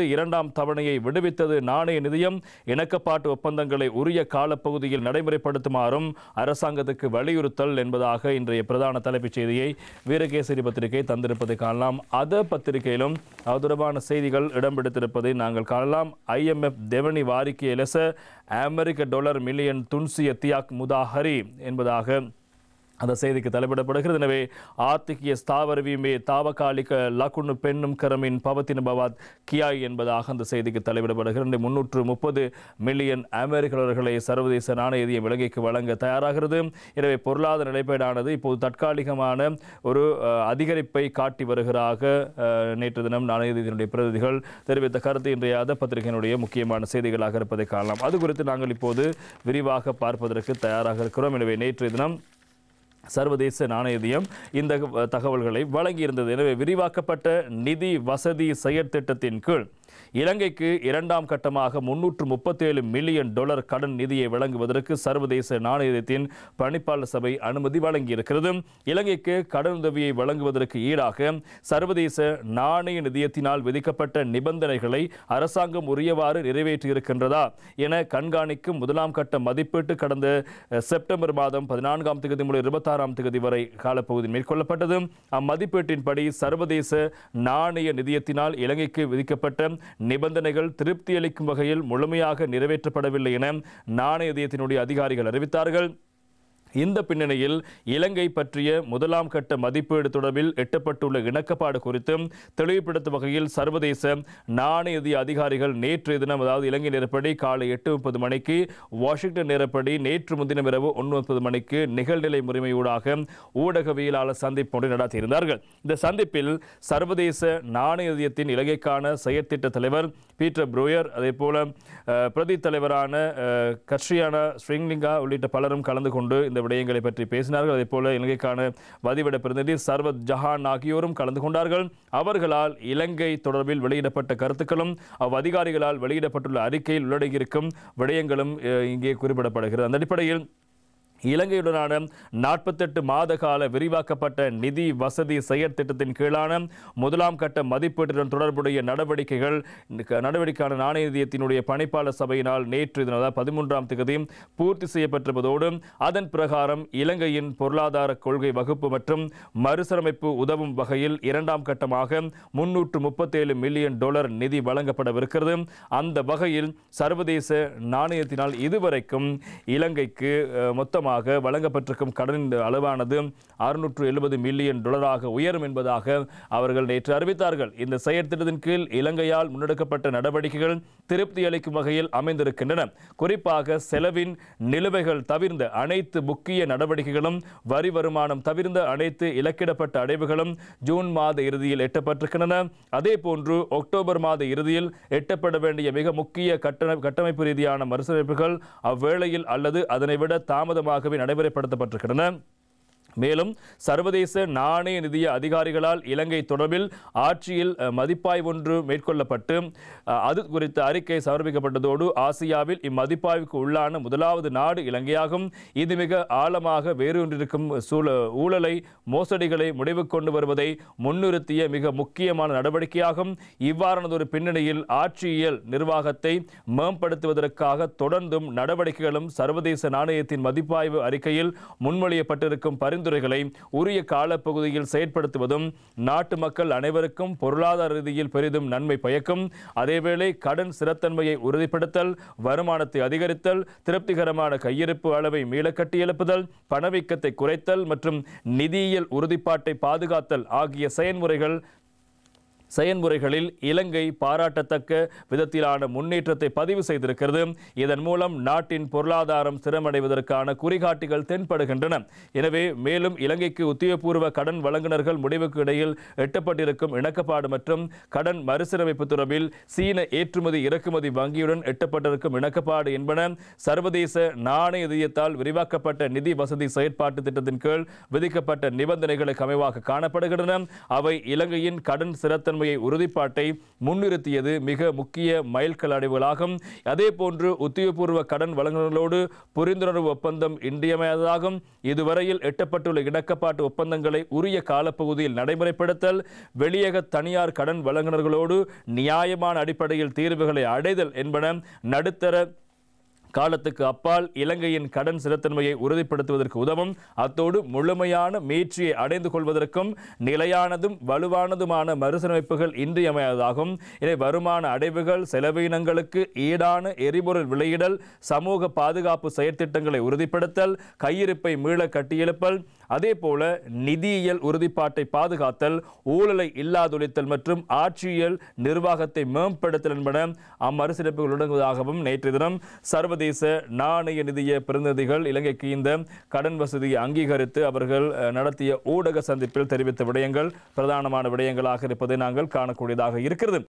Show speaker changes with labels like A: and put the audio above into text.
A: இரண்டாம் தவணையை விடுவித்தது. நாணய நிதியம் இணக்கப்பாட்டு ஒப்பந்தங்களை உரிய காலப்பகுதியில் நடைமுறைப்படுத்துமாறும் அரசாங்கத்துக்கு வலியுறுத்தல் என்பதாக இன்றைய பிரதான தலைப்புச் செய்தியை வீரகேசரி பத்திரிகை தந்திருப்பதை காணலாம். அத பத்திரிகையிலும் அது தொடர்பான செய்திகள் இடம்பெடுத்திருப்பதை நாங்கள் காணலாம். IMF දෙවනි වාරිකයේ ලෙස அமெரிக்க டாலர் மில்லியன் துன்சிய தியாக் முதாஹரி என்பதாக அந்த செய்திக்கு தலைப்பிடப்படுகிறது. எனவே ஆர்த்திகிய ஸ்தாவர வீமே தாவகாலிக லக்குன்னு பெண்ணும் கரமின் பவத்தின பவாத் கியாய் என்பதாக அந்த செய்திக்கு தலைப்பிடப்படுகிறது. 330 மில்லியன் அமெரிக்க டாலர்களை சர்வதேச நாணய நிதியம் இலங்கைக்கு வழங்க தயாராகிறது. எனவே பொருளாதார நிலைப்பாடானது இப்போது தற்காலிகமான ஒரு அதிகரிப்பை காட்டி வருகிறாக நேற்று தினம் நாணய நிதியத்தினுடைய பிரதிநிதிகள் தெரிவித்த கருத்து இன்றைய அத பத்திரிகையினுடைய முக்கியமான செய்திகளாக இருப்பதை காணலாம். அது குறித்து நாங்கள் இப்போது விரிவாக பார்ப்பதற்கு தயாராக இருக்கிறோம். எனவே நேற்றைய தினம் சர்வதேச நாணய நிதியம் இந்த தகவல்களை வழங்கியிருந்தது. எனவே விரிவாக்கப்பட்ட நிதி வசதி செயற்திட்டத்தின் கீழ் இலங்கைக்கு இரண்டாம் கட்டமாக 337 மில்லியன் டாலர் கடன் நிதியை வழங்குவதற்கு சர்வதேச நாணய நிதியத்தின் பணிப்பாளர் சபை அனுமதி வழங்கியிருக்கிறது. இலங்கைக்கு கடன் உதவியை வழங்குவதற்கு ஈடாக சர்வதேச நாணய நிதியத்தினால் விதிக்கப்பட்ட நிபந்தனைகளை அரசாங்கம் உரியவாறு நிறைவேற்றியிருக்கின்றதா என கண்காணிக்கும் முதலாம் கட்ட மதிப்பீட்டு கடந்த செப்டம்பர் மாதம் 14ஆம் தேதி முதல் 26ஆம் தேதி வரை காலப்பகுதியில் மேற்கொள்ளப்பட்டது. அம்மதிப்பீட்டின்படி சர்வதேச நாணய நிதியத்தினால் இலங்கைக்கு விதிக்கப்பட்ட நிபந்தனைகள் திருப்தி அளிக்கும் வகையில் முழுமையாக நிறைவேற்றப்படவில்லை என நாணய நிதியத்தினுடைய அதிகாரிகள் அறிவித்தார்கள். இந்த பின்னணியில் இலங்கை பற்றிய முதலாம் கட்ட மதிப்பீடு தொடர்பில் எட்டப்பட்டுள்ள இணக்கப்பாடு குறித்து தெளிவுபடுத்தும் வகையில் சர்வதேச நாணய நிதிய அதிகாரிகள் நேற்றைய தினம், அதாவது இலங்கை நேரப்படி காலை 8:30 மணிக்கு, வாஷிங்டன் நேரப்படி நேற்று முன்தினம் இரவு 9:30 மணிக்கு நிகழ்நிலை முறைமையூடாக ஊடகவியலாளர் சந்திப்பு ஒன்றை நடத்தியிருந்தார்கள். இந்த சந்திப்பில் சர்வதேச நாணய நிதியத்தின் இலங்கைக்கான செயற்திட்ட தலைவர் பீட்டர் ப்ரூயர், அதே போல பிரதி தலைவரான கட்ரியானா ஸ்ரீலிங்கா உள்ளிட்ட பலரும் கலந்து கொண்டு இந்த விடயங்களை பற்றி பேசினார்கள். அதே போல இலங்கைக்கான வதிவிட பிரதிநிதி சர்வத் ஜஹான் ஆகியோரும் கலந்து கொண்டார்கள். அவர்களால் இலங்கை தொடர்பில் வெளியிடப்பட்ட கருத்துக்களும் அதிகாரிகளால் வெளியிடப்பட்டுள்ள அறிக்கையில் உள்ளடங்கியிருக்கும் விடயங்களும் இங்கே குறிப்பிடப்படுகிறது. அந்த அடிப்படையில் இலங்கையுடனான 48 மாத கால விரிவாக்கப்பட்ட நிதி வசதி செயற்திட்டத்தின் கீழான முதலாம் கட்ட மதிப்பீட்டுடன் தொடர்புடைய நடவடிக்கையான நாணய நிதியத்தினுடைய பணிப்பாளர் சபையினால் நேற்று 13ஆம் தேதி பூர்த்தி செய்யப்பட்டிருப்பதோடு அதன் பிரகாரம் இலங்கையின் பொருளாதார கொள்கை வகுப்பு மற்றும் மறுசீரமைப்பு உதவும் வகையில் இரண்டாம் கட்டமாக 337 மில்லியன் டாலர் நிதி வழங்கப்படவிருக்கிறது. அந்த வகையில் சர்வதேச நாணயத்தினால் இதுவரைக்கும் இலங்கைக்கு மொத்தமாக வழங்கப்பட்டிருக்கும் கடனின் அளவானது 670 மில்லியன் டாலராக உயரும் என்பதாக அவர்கள் நேற்று அறிவித்தார்கள். இந்த செயற்திட்டத்தின் கீழ் இலங்கையால் முன்னெடுக்கப்பட்ட நடவடிக்கைகள் திருப்தி அளிக்கும் வகையில் அமைந்திருக்கின்றன. குறிப்பாக செலவின் நிலுவைகள் தவிர்ந்த அனைத்து முக்கிய நடவடிக்கைகளும், வரி வருமானம் தவிர்ந்த அனைத்து இலக்கிடப்பட்ட அடைவுகளும் ஜூன் மாத இறுதியில் எட்டப்பட்டிருக்கின்றன. அதே போன்று அக்டோபர் மாத இறுதியில் எட்டப்பட வேண்டிய மிக முக்கிய கட்டமைப்பு ரீதியான மறுசீரமைப்புகள் அவ்வேளையில் அல்லது அதனை விட தாமதமாக நடைமுறைப்படுத்தப்பட்டிருக்கின்றன. மேலும் சர்வதேச நாணய நிதிய அதிகாரிகளால் இலங்கை தொடர்பில் ஆட்சியில் மதிப்பாய்வு ஒன்று மேற்கொள்ளப்பட்டு அது குறித்த அறிக்கை சமர்ப்பிக்கப்பட்டதோடு ஆசியாவில் இம்மதிப்பாய்வுக்கு உள்ளான முதலாவது நாடு இலங்கையாகும். இது மிக ஆழமாக வேரூன்றிருக்கும் ஊழலை, மோசடிகளை முடிவு கொண்டு வருவதை முன்னிறுத்திய மிக முக்கியமான நடவடிக்கையாகும். இவ்வாறானதொரு பின்னணியில் ஆட்சியியல் நிர்வாகத்தை மேம்படுத்துவதற்காக தொடர்ந்தும் நடவடிக்கைகளும் சர்வதேச நாணயத்தின் மதிப்பாய்வு அறிக்கையில் முன்மொழியப்பட்டிருக்கும் பரிந்துரைகளை உரிய காலப்பகுதியில் செயற்படுத்துவதும் நாட்டு மக்கள் அனைவருக்கும் பொருளாதார ரீதியில் பெரிதும் நன்மை பயக்கும். அதேவேளை கடன் ஸ்திரத்தன்மையை உறுதிப்படுத்தல், வருமானத்தை அதிகரித்தல், திருப்திகரமான கையிருப்பு அளவை மீள கட்டியெழுப்புதல், பணவீக்கத்தை குறைத்தல் மற்றும் நிதியியல் உறுதிப்பாட்டை பாதுகாத்தல் ஆகிய செயல்முறைகளில் இலங்கை பாராட்டத்தக்க விதத்திலான முன்னேற்றத்தை பதிவு செய்திருக்கிறது. இதன் மூலம் நாட்டின் பொருளாதாரம் ஸ்திரமடைவதற்கான குறிகாட்டிகள் தென்படுகின்றன. எனவே மேலும் இலங்கைக்கு உத்தியோகபூர்வ கடன் வழங்குநர்கள் முடிவுக்கு இடையில் எட்டப்பட்டிருக்கும் இணக்கப்பாடு மற்றும் கடன் மறுசீரமைப்பு தொடர்பில் சீன ஏற்றுமதி இறக்குமதி வங்கியுடன் எட்டப்பட்டிருக்கும் இணக்கப்பாடு என்பன சர்வதேச நாணய நிதியத்தால் விரிவாக்கப்பட்ட நிதி வசதி செயற்பாட்டு திட்டத்தின் கீழ் விதிக்கப்பட்ட நிபந்தனைகளுக்கு அமைவாக காணப்படுகின்றன. அவை இலங்கையின் கடன் ஸ்திரத்தன்மை ஸ்திரத்தன்மையை உறுதிப்பாட்டை முன்னிறுத்தியது மிக முக்கிய மைல்கல் அடைவுகளாகும். அதே போன்று உத்தியோகபூர்வ கடன் வழங்குநர்களோடு புரிந்துணர்வு ஒப்பந்தம் இன்றியமையாததாகும். இதுவரையில் எட்டப்பட்டுள்ள இணக்கப்பாட்டு ஒப்பந்தங்களை உரிய காலப்பகுதியில் நடைமுறைப்படுத்தல், வெளியக தனியார் கடன் வழங்குநர்களோடு நியாயமான அடிப்படையில் தீர்வுகளை அடைதல் என்பன நடுத்தர காலத்துக்கு அப்பால் இலங்கையின் கடன் ஸ்திரத்தன்மையை உறுதிப்படுத்துவதற்கு உதவும். அத்தோடு முழுமையான மீட்சியை அடைந்து கொள்வதற்கும் நிலையானதும் வலுவானதுமான மறுசீரமைப்புகள் இன்றியமையாததாகும். இதை வருமான அடைவுகள், செலவினங்களுக்கு ஈடான எரிபொருள் விலையிடல், சமூக பாதுகாப்பு செயற்திட்டங்களை உறுதிப்படுத்தல், கையிருப்பை மீள கட்டியெழுப்பல், அதேபோல நிதியியல் உறுதிப்பாட்டை பாதுகாத்தல், ஊழலை இல்லாதொழித்தல் மற்றும் ஆட்சியியல் நிர்வாகத்தை மேம்படுத்தல் என்பன அம்மறுசீரமைப்புகள் அடங்குவதாகவும் நேற்று தினம் சர்வதேச நாணய நிதிய பிரதிநிதிகள் இலங்கைக்கு இந்த கடன் வசதியை அங்கீகரித்து அவர்கள் நடத்திய ஊடக சந்திப்பில் தெரிவித்த விடயங்கள் பிரதானமான விடயங்களாக இருப்பதை நாங்கள் காணக்கூடியதாக இருக்கிறது.